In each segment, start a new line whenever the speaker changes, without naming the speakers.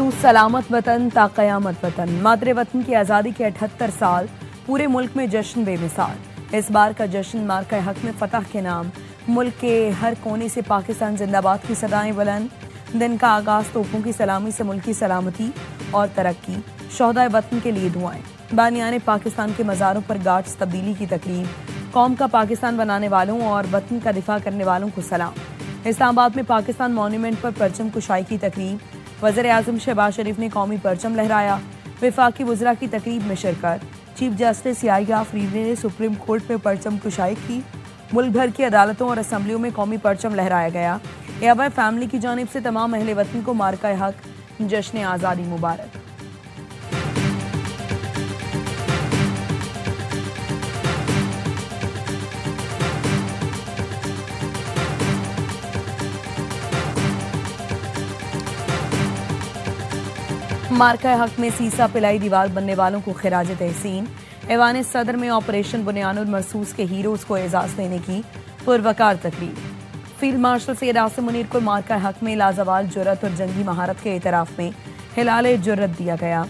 तू सलामत वतन ता क़यामत वतन। मातृ वतन की आज़ादी के 78 साल, पूरे मुल्क में जश्न बेमिसाल। इस बार का जश्न मार्का हक में फतह के नाम। मुल्क के हर कोने से पाकिस्तान जिंदाबाद की सदाएं बुलंद। दिन का आगाज तोपों की सलामी से मुल्क की सलामती और तरक्की। शोहदाए वतन के लिए दुआएं। बानियाने पाकिस्तान के मज़ारों पर गार्ड्स तब्दीली की तकरीब। कौम का पाकिस्तान बनाने वालों और वतन का दिफा करने वालों को सलाम। इस्लामाबाद में पाकिस्तान मॉन्यूमेंट पर परचम कुशाई की तकरीब। वज़ीर आज़म शहबाज शरीफ ने कौमी परचम लहराया। वफाकी वज़रा की तकरीब में शिरकत। चीफ जस्टिस याहिया फरीदी ने सुप्रीम कोर्ट में परचम कुशाई की। मुल्क भर की अदालतों और असम्बलियों में कौमी परचम लहराया गया। एआईवाई फैमिली की जानिब से तमाम अहले वतन को मार्का हक जश्न आज़ादी मुबारक। मार्का हक में सीसा पिलाई दीवार बनने वालों को खिराज तहसीन। ऐवान सदर में ऑपरेशन बुनियानुल मरसूस के हीरोज को एजाज देने की पुरवकार तकरीब। फील्ड मार्शल सैयद आसिम मुनीर को मार्का हक में लाजवाल जुर्रत और जंगी महारत के एतराफ में हिलाल जुर्रत दिया गया।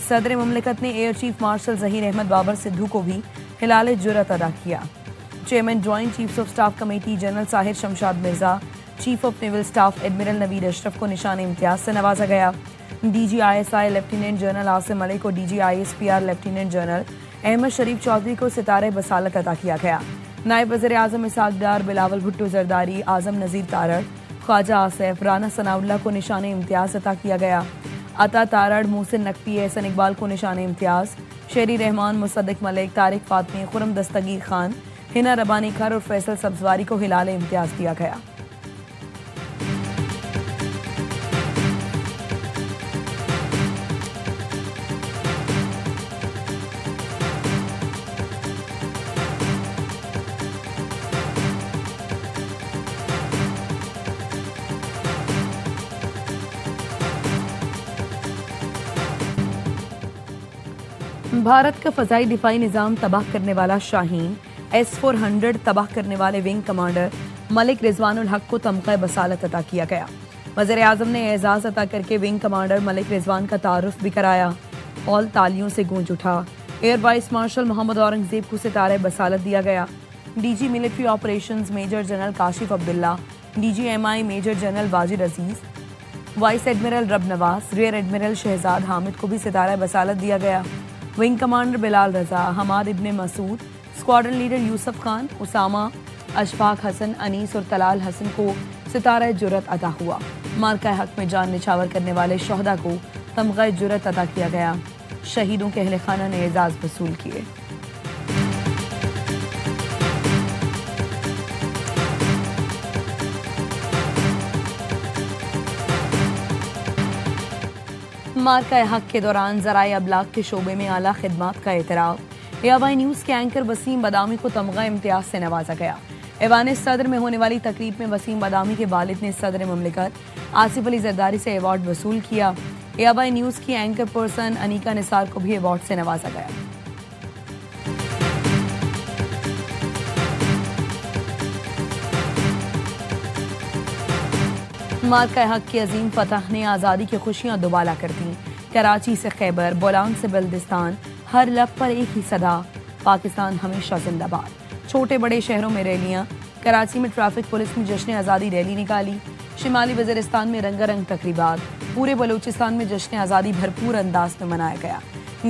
सदर ममलिकत ने air chief marshal Zaheer Ahmed Babar Sidhu को भी हिलाल जुर्रत अदा किया। Chairman joint chiefs of staff committee general Sahir Shamshad Mirza, chief of naval staff admiral Naveed Ashraf को निशान इम्तियाज से नवाजा गया। DGISI lieutenant general Asim Malik को DGISPR lieutenant general Ahmed Sharif Chaudhry को सितारे बसालत अता किया गया। नायब वज़ीर आज़म इसहाक डार, बिलावल भुट्टो जरदारी, आज़म नज़ीर तारड़, ख्वाजा आसिफ, राना सनाउल्लाह को निशान इम्तियाज अता किया गया। अता तारड़, मोहसिन नकवी, एहसन इकबाल को निशान इम्तियाज। शेरी रहमान, मुसद्दिक मलिक, तारिक फातमी, खुरम दस्तगीर खान, हिना रबानी खर और फैसल सब्जवारी को हिलाल इम्तियाज दिया गया। भारत का फ़ज़ाई दिफाई निज़ाम तबाह करने वाला शाहीन S-400 तबाह करने वाले विंग कमांडर मलिक रिजवानुल हक को तमग़ा बसालत अता किया गया। वज़ीर आज़म ने एजाज़ अता करके विंग कमांडर मलिक रिजवान का तारुफ भी कराया। हॉल तालियों से गूंज उठा। Air vice marshal Mohammad Aurangzeb को सितारे बसालत दिया गया। DG military operations major general Kashif Abdullah, DG-MI major general Wajid Aziz, vice admiral Rab Nawaz, rear admiral Shahzad Hamid को भी सितारा बसालत दिया गया। Wing commander Bilal Raza, Hamad Ibne Masood, squadron leader Yusuf Khan, Usama, Ashfaq Hasan, Anees और तलाल हसन को सितारा जुर्रत अता हुआ। मार्का हक में जान निछावर करने वाले शोहदा को तमग़ा जुर्रत अता किया गया। शहीदों के अहले खाना ने एजाज वसूल किए। मार्का हक के दौरान ज़राए अबलाग के शोबे में आला खिदमात का एतराफ़। एआईवाई न्यूज़ के एंकर वसीम बदामी को तमग़ा इम्तियाज से नवाजा गया। ऐवान सदर में होने वाली तकरीब में वसीम बदामी के वालिद ने सदर ममलिकत आसिफ अली जरदारी से अवार्ड वसूल किया। एआईवाई न्यूज़ की एंकर पर्सन अनीका निसार को भी अवार्ड से नवाजा गया। मार्का हक की अजीम फतह ने आज़ादी की खुशियां दुबाला कर दी। कराची से खैबर, बोलान से बल्दिस्तान, हर लब पर एक ही सदा, पाकिस्तान हमेशा जिंदाबाद। छोटे बड़े शहरों में रैलियां। कराची में ट्रैफिक पुलिस ने जश्न आज़ादी रैली निकाली। शिमाली वज़ीरिस्तान में रंगारंग तकरीबात। पूरे बलूचिस्तान में जश्न आज़ादी भरपूर अंदाज में मनाया गया।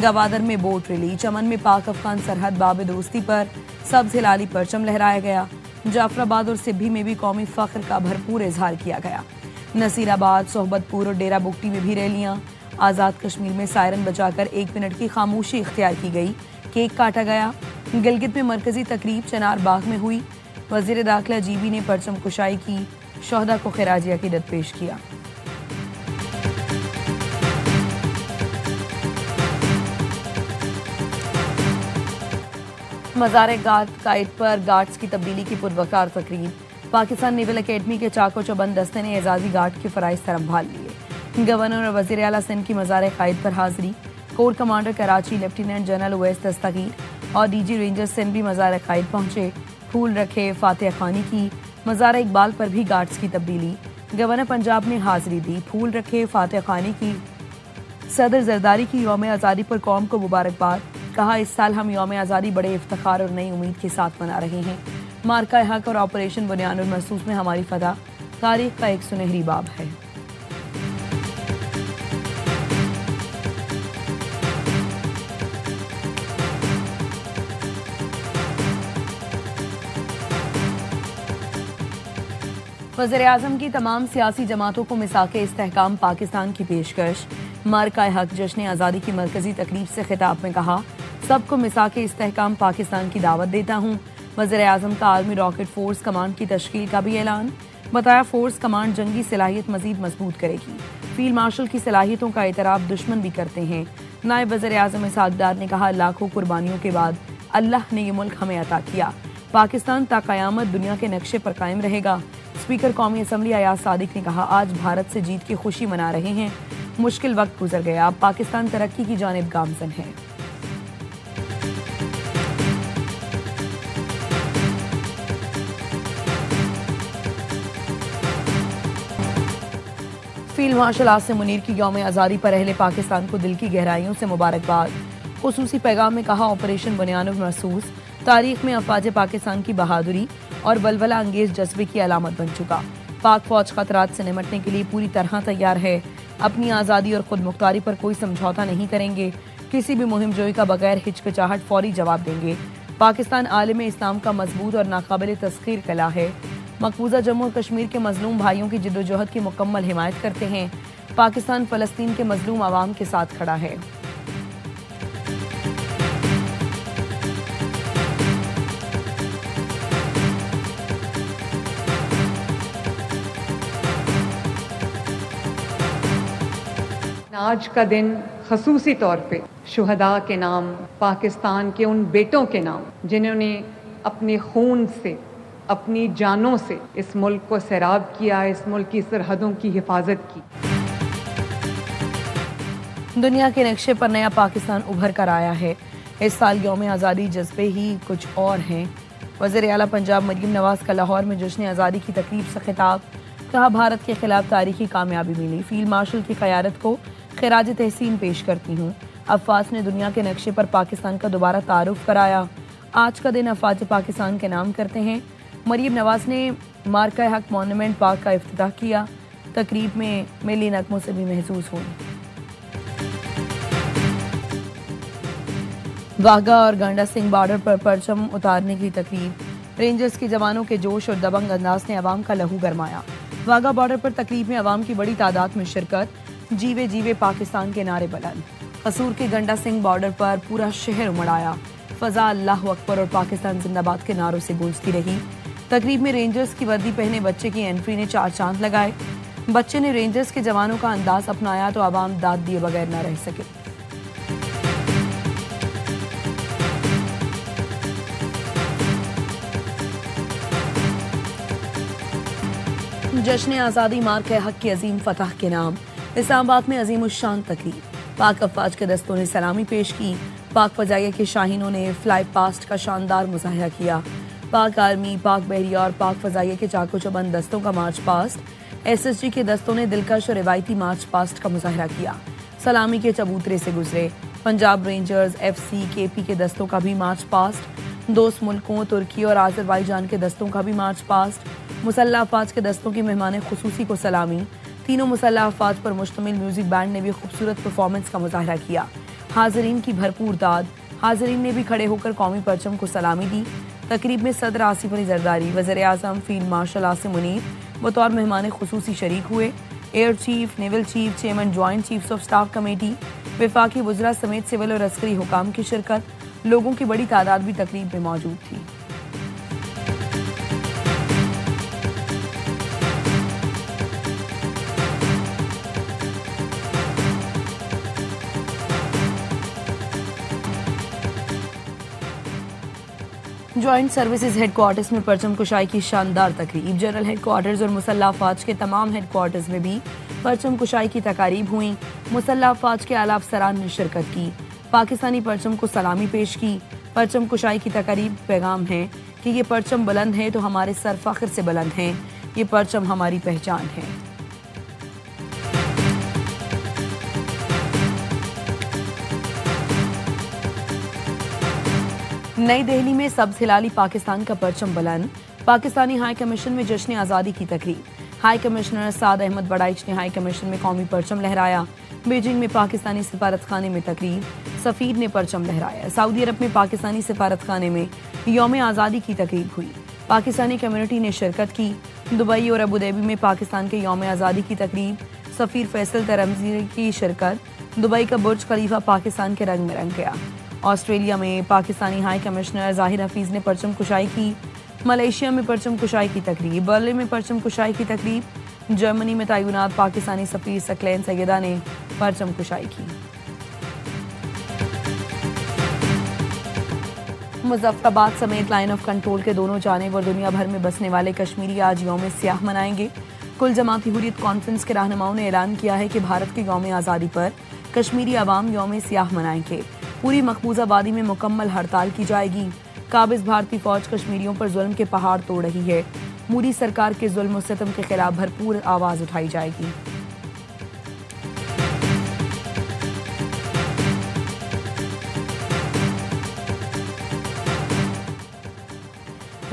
गवादर में बोट रैली। चमन में पाक अफगान सरहद बाब दोस्ती पर सब्ज़ हिलाली परचम लहराया गया। जाफराबाद और सिब्भी में भी कौमी फ़ख्र का भरपूर इजहार किया गया। नसीराबाद, सोहबतपुर और डेरा बुगटी में भी रैलियां। आज़ाद कश्मीर में सायरन बजाकर 1 मिनट की खामोशी इख्तियार की गई। केक काटा गया। गिलगित में मरकजी तकरीब चनार बाग में हुई। वज़ीर दाखिला जीबी ने परचम कुशाई की। शोहदा को खिराज अकीदत पेश किया। मज़ार गाइड पर गार्ड्स की तब्दीली की पुरवकार तकरीब। पाकिस्तान नेवल अकेडमी के चाको चौबंद दस्ते ने एजाजी गार्ड के फ़राइज़ संभाल लिए। गवर्नर और वज़ीर आला सिंध की मज़ार कायद पर हाजिरी। Corps commander Karachi lieutenant general Uwais Dastgir और DG रेंजर सिंध भी मज़ार कायद पहुंचे। फूल रखे, फातिहा खानी की। मज़ार इकबाल पर भी गार्ड्स की तब्दीली। गवर्नर पंजाब ने हाजिरी दी। फूल रखे, फातिहा खानी की। सदर जरदारी की यौम आज़ादी पर कौम को मुबारकबाद। कहा, इस साल हम यौम आज़ादी बड़े इफ्तिखार और नई उम्मीद के साथ मना रहे हैं। मार्का हक और ऑपरेशन बुनियानुल मरसूस में हमारी फतह तारीख का एक सुनहरी बाब है। वज़ीर-ए-आज़म की तमाम सियासी जमातों को मिसाक़े इस्तेहकाम पाकिस्तान की पेशकश। मार्का हक जश्न आज़ादी की मरकजी तकरीब से खिताब में कहा, सबको मिसाक़े इस्तेहकाम पाकिस्तान की दावत देता हूँ। वज़ीर-ए-आज़म का आर्मी रॉकेट फोर्स कमांड की तश्कील का भी ऐलान। बताया, फोर्स कमांड जंगी सलाहियत मजीद मजबूत करेगी। फील्ड मार्शल की सलाहियतों का एतराफ़ दुश्मन भी करते हैं। नायब वज़ीर-ए-आज़म इसहाक़ डार ने कहा, लाखों कुर्बानियों के बाद अल्लाह ने ये मुल्क हमें अता किया। पाकिस्तान ता क़यामत दुनिया के नक्शे पर कायम रहेगा। स्पीकर कौमी असम्बली अयाज सादिक ने कहा, आज भारत से जीत की खुशी मना रहे हैं। मुश्किल वक्त गुजर गया, अब पाकिस्तान तरक्की की जानिब गामजन है। फील्ड मार्शल आसिम मुनीर की यौम आज़ादी पर अहले पाकिस्तान को दिल की गहराइयों से मुबारकबाद। खुसूसी पैगाम में कहा, ऑपरेशन बुनियानुल मरसूस तारीख में अफवाज पाकिस्तान की बहादुरी और वलवला अंगेज जज्बे की अलामत बन चुका। पाक फौज खतरात से निमटने के लिए पूरी तरह तैयार है। अपनी आज़ादी और खुद मुख्तारी पर कोई समझौता नहीं करेंगे। किसी भी मुहिम जोई का बगैर हिचकिचाहट फौरी जवाब देंगे। पाकिस्तान आलिम इस्लाम का मजबूत और नाकाबिल तस्खीर कला है। मकबूजा जम्मू और कश्मीर के मजलूम भाइयों की जिद्दोजहद की मुकम्मल हिमायत करते हैं। पाकिस्तान फ़लस्तीन के मजलूम आवाम के साथ खड़ा है।
आज का दिन खसूसी तौर पे शुहदा के नाम, पाकिस्तान के उन बेटों के नाम जिन्होंने अपने खून से, अपनी जानों से इस मुल्क को सैराब किया, इस मुल्क की सरहदों की हिफाजत की।
दुनिया के नक्शे पर नया पाकिस्तान उभर कर आया है। इस साल यौम आज़ादी जज्बे ही कुछ और हैं। वज़ीर आला पंजाब मरीम नवाज का लाहौर में जश्न आज़ादी की तकरीब से खिताब। कहा, भारत के खिलाफ तारीखी कामयाबी मिली। फील्ड मार्शल की क़यादत को खिराज तहसीन पेश करती हूँ। अफ़वाज ने दुनिया के नक्शे पर पाकिस्तान का दोबारा तारुफ कराया। आज का दिन अफ़वाज पाकिस्तान के नाम करते हैं। मरीम नवाज ने मार्का हक मॉन्यूमेंट पार्क का इफ्तिताह किया। तकरीब में मिली नगमों से भी महसूस हुई। वाघा और गंडा सिंह बॉर्डर पर परचम उतारने की तकरीब। रेंजर्स के जवानों के जोश और दबंग अंदाज ने अवाम का लहू गरमाया। वाघा बॉर्डर पर तकरीब में अवाम की बड़ी तादाद में शिरकत। जीवे जीवे पाकिस्तान के नारे बुलंद। कसूर के गंडा सिंह बॉर्डर पर पूरा शहर उमड़ आया। फजा अल्लाह अकबर और पाकिस्तान जिंदाबाद के नारों से गूंजती रही। तकरीब में रेंजर्स की वर्दी पहने बच्चे की एंट्री ने चार चांद लगाए। बच्चे ने रेंजर्स के जवानों का अंदाज अपनाया तो अवाम दाद दिए बगैर न रह सके। जश्न आज़ादी मार्का हक की अजीम फतह के नाम। इस्लामाबाद में अजीम उश्शान तकरीब। पाक अफवाज के दस्तों ने सलामी पेश की। पाक फजाइया के शाहीनों ने फ्लाई पास्ट का शानदार मुजाहिरा किया। पाक आर्मी, पाक बहरिया और पाक फजाइया के चाको चौबंद दस्तों का मार्च पास्ट। SSG के दस्तों ने दिलकश और रिवायती मार्च पास्ट का मुजाहिरा किया। सलामी के चबूतरे से गुजरे। पंजाब रेंजर्स, FC, KP के दस्तों का भी मार्च पास्ट। दोस्त मुल्कों तुर्की और आज़रबाईजान के दस्तों का भी मार्च पास्ट। मुसल्लह अफवाज के दस्तों की मेहमान खुसूसी को सलामी। तीनों मुसल्लह अफवाज पर मुश्तमिल म्यूजिक बैंड ने भी खूबसूरत परफॉर्मेंस का मुजाहिरा किया। हाज़रीन की भरपूर दाद। हाज़रीन ने भी खड़े होकर कौमी परचम को सलामी दी। तकरीब में सदर आसिफ अली जरदारी, वज़ीर-ए-आज़म, फील्ड मार्शल आसिम मुनीर बतौर मेहमान खुसूसी शरीक हुए। Air chief, naval chief, chairman joint chiefs of staff committee, वफाकी वज़रा समेत सिविल और अस्करी हुकाम की शिरकत। लोगों की बड़ी तादाद भी तकरीब में मौजूद थी। ज्वाइंट सर्विसेज हेडक्वार्टर्स में परचम कुशाई की शानदार तकरीब। जनरल हेडक्वार्टर्स और मुसल्लह अफवाज के तमाम हेडक्वार्टर्स में भी परचम कुशाई की तकारीब हुई। मुसल्लह अफवाज के आला अफसरान ने शिरकत की। पाकिस्तानी परचम को सलामी पेश की। परचम कुशाई की तकारीब पैगाम है कि ये परचम बुलंद है तो हमारे सर फख्र से बुलंद हैं। ये परचम हमारी पहचान है। नई दिल्ली में सब्ज हिलाली पाकिस्तान का परचम बुलंद। पाकिस्तानी हाई कमीशन में जश्न आज़ादी की तकरीब। हाई कमिश्नर साद अहमद बड़ाइच ने हाई कमीशन में कौमी परचम लहराया। बीजिंग में पाकिस्तानी सिफारतखाने में तकरीब, सफीर ने परचम लहराया। सऊदी अरब में पाकिस्तानी सिफारतखाने में यौम आज़ादी की तकरीब हुई। पाकिस्तानी कम्युनिटी ने शिरकत की। दुबई और अबू धाबी में पाकिस्तान के यौम आज़ादी की तकरीब, सफीर फैसल तरमजी की शिरकत। दुबई का बुर्ज खलीफा पाकिस्तान के रंग में रंग गया। ऑस्ट्रेलिया में पाकिस्तानी हाई कमिश्नर जाहिर हफीज ने परचम कुशाई की। मलेशिया में परचम कुशाई की तकरीब, बर्लिन में परचम कुशाई की तकरीब। जर्मनी में तैनात पाकिस्तानी सफीर सकलैन सैयदा ने परचम कुशाई की। मुजफ्फराबाद समेत लाइन ऑफ कंट्रोल के दोनों जानिब और दुनिया भर में बसने वाले कश्मीरी आज यौम सियाह मनाएंगे। कुल जमाती हुर्रियत कॉन्फ्रेंस के रहनुमाओं ने ऐलान किया है कि भारत के यौम आज़ादी पर कश्मीरी अवाम यौम सियाह मनाएंगे। पूरी मकबूजा वादी में मुकम्मल हड़ताल की जाएगी। काबिज भारतीय फौज कश्मीरियों पर जुल्म के पहाड़ तोड़ रही है। मोदी सरकार के जुल्म और सितम के खिलाफ भरपूर आवाज उठाई जाएगी।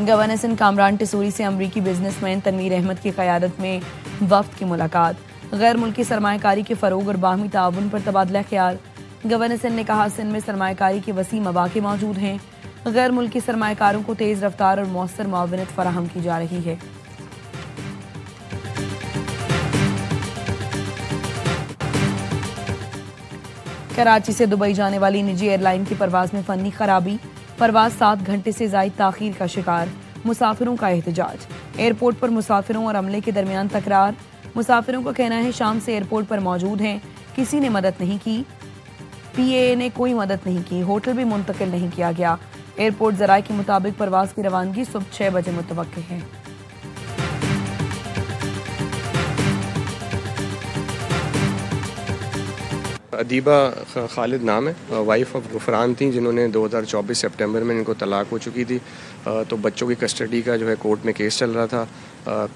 गवर्नर सिंध कामरान टिसूरी से अमरीकी बिजनेसमैन तनवीर अहमद की क़यादत में वफ्द की मुलाकात। गैर मुल्की सरमायाकारी के फ़रोग और बाहमी ताउन पर तबादला ख्याल। गवर्नर सिंध ने कहा, सिंध में सरमायाकारी के वसी मौक़े मौजूद हैं। गैर मुल्की सरमायाकारों को तेज़ रफ्तार और मौसर मुआवनत फराहम की जा रही है। कराची से दुबई जाने वाली निजी एयरलाइन की परवाज में फनी खराबी। परवाज 7 घंटे से ज़ायद ताख़ीर का शिकार। मुसाफिरों का एहतजाज। एयरपोर्ट पर मुसाफिरों और अमले के दरमियान तकरार। मुसाफिरों का कहना है शाम से एयरपोर्ट पर मौजूद हैं, किसी ने मदद नहीं की। PAA ने कोई मदद नहीं की। होटल भी मुंतकिल नहीं किया गया। एयरपोर्ट ज़राए के मुताबिक परवाज की रवानगी सुबह 6 बजे मुतवक्किल है।
अदीबा खालिद नाम है, वाइफ ऑफ गुफरान थी, जिन्होंने 2024 सितंबर में इनको तलाक हो चुकी थी। तो बच्चों की कस्टडी का जो है कोर्ट में केस चल रहा था।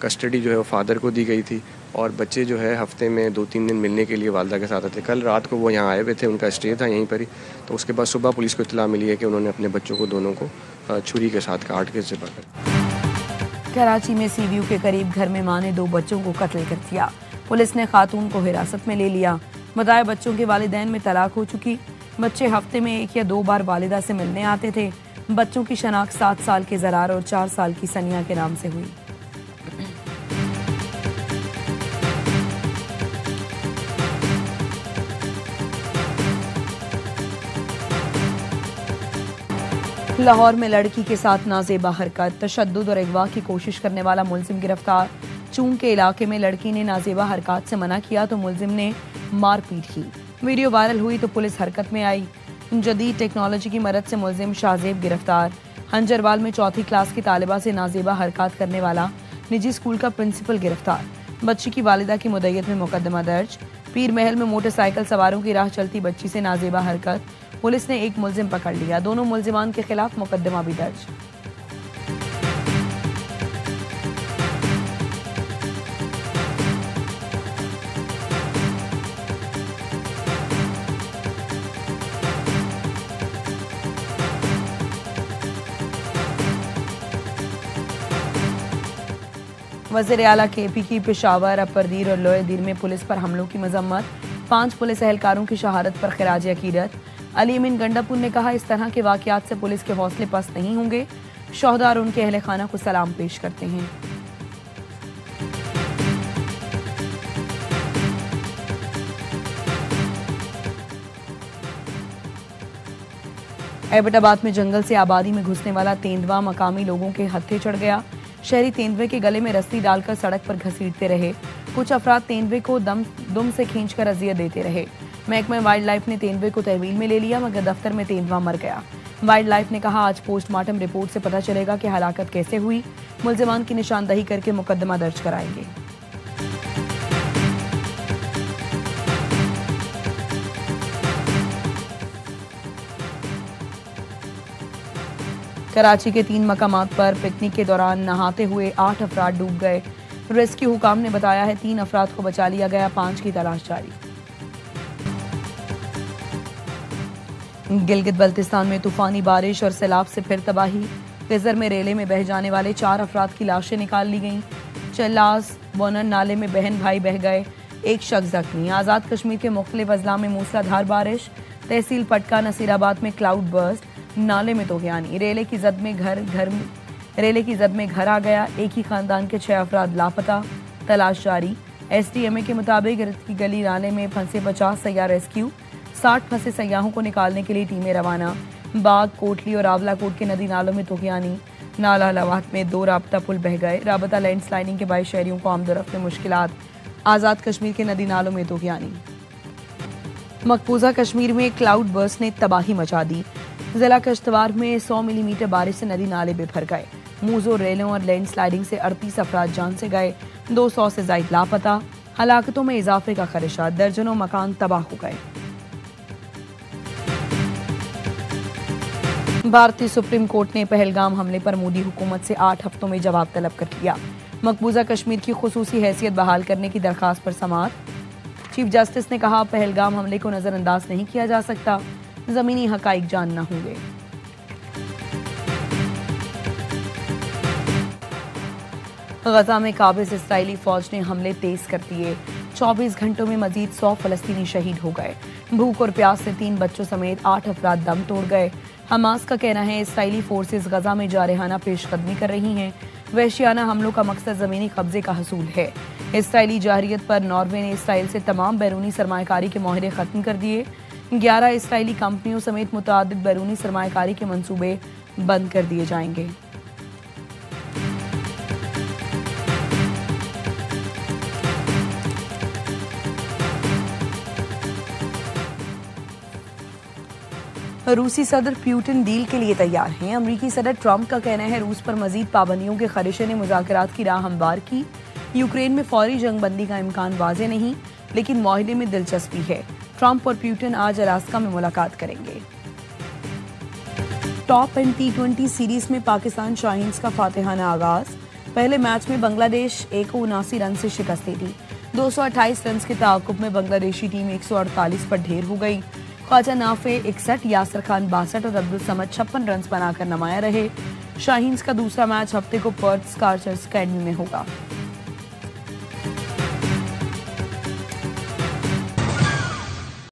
कस्टडी जो है वो फादर को दी गई थी और बच्चे जो है हफ्ते में 2-3 दिन मिलने के लिए वालदा के साथ आते। कल रात को वो यहाँ आए हुए थे, उनका स्टे था यहीं पर ही। तो उसके बाद सुबह पुलिस को इत्तला मिली है कि उन्होंने अपने बच्चों को दोनों को छुरी के साथ काट के ज़िबा कर।
कराची में सीवीयू के करीब घर में मां ने 2 बच्चों को कत्ल कर दिया। पुलिस ने खातून को हिरासत में ले लिया। बताया बच्चों के वालिदैन में तलाक हो चुकी। बच्चे हफ्ते में 1 या 2 बार वालिदा से मिलने आते थे। बच्चों की शनाख्त 7 साल के ज़रार और 4 साल की सनिया के नाम से हुई। लाहौर में लड़की के साथ नाजेबा हरकत, तशद्दुद और अगवा की कोशिश करने वाला मुलजिम गिरफ्तार। चूंग के इलाके में लड़की ने नाजेबा हरकत से मना किया तो मुलजिम ने मारपीट की। वीडियो वायरल हुई तो पुलिस हरकत में आई। जदीद टेक्नोलॉजी की मदद से मुलजिम शाहजेब गिरफ्तार। हंजरवाल में 4वीं क्लास की तालिबा से नाजेबा हरकत करने वाला निजी स्कूल का प्रिंसिपल गिरफ्तार। बच्ची की वालिदा की मुद्दत में मुकदमा दर्ज। पीर महल में मोटरसाइकिल सवारों की राह चलती बच्ची से नाजेबा हरकत। पुलिस ने एक मुलजिम पकड़ लिया। दोनों मुलजिमान के खिलाफ मुकदमा भी दर्ज। वज़ीर आला KP की पेशावर, अपरदीर और लोहेदीर में पुलिस पर हमलों की मजम्मत। 5 पुलिस एहलकारों की शहादत पर खिराज अकीदत। अली अमीन गंडापुर ने कहा, इस तरह के वाक़यात से पुलिस के हौसले पस्त नहीं होंगे। शोहदा और उनके अहले खाना को सलाम पेश करते हैं। एबटाबाद में जंगल से आबादी में घुसने वाला तेंदुआ मकामी लोगों के हत्थे चढ़ गया। शहरी तेंदुए के गले में रस्सी डालकर सड़क पर घसीटते रहे। कुछ अफराद तेंदुए को दुम से खींचकर अजियत देते रहे। महकमा वाइल्ड लाइफ ने तेंदुए को तहवील में ले लिया, मगर दफ्तर में तेंदुआ मर गया। वाइल्ड लाइफ ने कहा, आज पोस्टमार्टम रिपोर्ट से पता चलेगा कि हलाकत कैसे हुई। मुलजिमान की निशानदही करके मुकदमा दर्ज कराएंगे। कराची के 3 मकामात पर पिकनिक के दौरान नहाते हुए 8 अफराद डूब गए। रेस्क्यू हुकाम ने बताया है 3 अफराद को बचा लिया गया, 5 की तलाश जारी। गिलगित बल्तिस्तान में तूफानी बारिश और सैलाब से फिर तबाही। खिजर में रेले में बह जाने वाले 4 अफराद की लाशें निकाल ली गईं। चल्लास बोनन नाले में बहन भाई बह गए, 1 शख्स जख्मी। आज़ाद कश्मीर के मुख्तलिफ अजला में मूसलाधार बारिश। तहसील पटका नसीराबाद में क्लाउड बर्स्ट, नाले में तोगयानी। रेले की जद में घर आ गया, एक ही खानदान के 6 अफराद लापता, तलाश जारी। SDMA के मुताबिक गिरत की गली नाले में फंसे 50 सैयाह रेस्क्यू, 60 फंसे सैयाहों को निकालने के लिए टीमें रवाना। बाग, कोटली और आवलाकोट के नदी नालों में तोगयानी। नाला लवात में 2 राबता पुल बह गए। राबता लैंडस्लाइडिंग के बायस शहरियों को आमदोरफ्त में मुश्किलात। आज़ाद कश्मीर के नदी नालों में तोगयानी। मकबूजा कश्मीर में क्लाउड बर्स्ट ने तबाही मचा दी। जिला कश्तवार में 100 मिलीमीटर बारिश से नदी नाले बेभर गए। मूजो, रेलों और लैंडस्लाइडिंग से 38 अफराद जान से गए, 200 से ज्यादा लापता। हलाकतों में इजाफे का खदशा, दर्जनों मकान तबाह हो गए। भारतीय सुप्रीम कोर्ट ने पहलगाम हमले पर मोदी हुकूमत से 8 हफ्तों में जवाब तलब कर लिया। मकबूजा कश्मीर की खुसूसी हैसियत बहाल करने की दरखास्त पर समाअत। चीफ जस्टिस ने कहा, पहलगाम हमले को नजरअंदाज नहीं किया जा सकता, जमीनी हकाइक जानना होंगे। गजा में काबिज इस्राएली फौज ने हमले तेज कर दिए। 24 घंटों में मजीद 100 फलस्तीनी शहीद हो गए। भूख और प्यास से 3 बच्चों समेत 8 अफराद दम तोड़ गए। हमास का कहना है इस्राएली फोर्सेस गजा में जारहाना पेशकदमी कर रही हैं। वहशियाना हमलों का मकसद जमीनी कब्जे का हसूल है। इस्राएली जारहियत पर नॉर्वे ने इसराइल से तमाम बैरूनी सरमायाकारी के मुआहदे खत्म कर दिए। 11 इसराइली कंपनियों समेत मुतअद्दिद बैरूनी सरमायाकारी के मंसूबे बंद कर दिए जाएंगे। रूसी सदर पुतिन डील के लिए तैयार हैं। अमरीकी सदर ट्रंप का कहना है रूस पर मजीद पाबंदियों के खदशे ने मुज़ाकरात की राह हमवार की। यूक्रेन में फौरी जंगबंदी का इम्कान वाज़े नहीं, लेकिन मुआहदे में दिलचस्पी है। ट्रंप और पुतिन आज अलास्का में मुलाकात करेंगे। टॉप एंड T20 सीरीज में पाकिस्तान शाहीन्स का फातिहाना आगाज। पहले मैच में बांग्लादेश 179 रन से शिकस्त दी। 228 रन के ताक़ुब में बांग्लादेशी टीम 148 पर ढेर हो गई। ख्वाजा नाफे 61, यासर खान 62 और अब्दुल समद 56 रन बनाकर नुमाया रहे। शाहीन्स का दूसरा मैच हफ्ते को पर्थ स्कॉचर्स अकेडमी में होगा।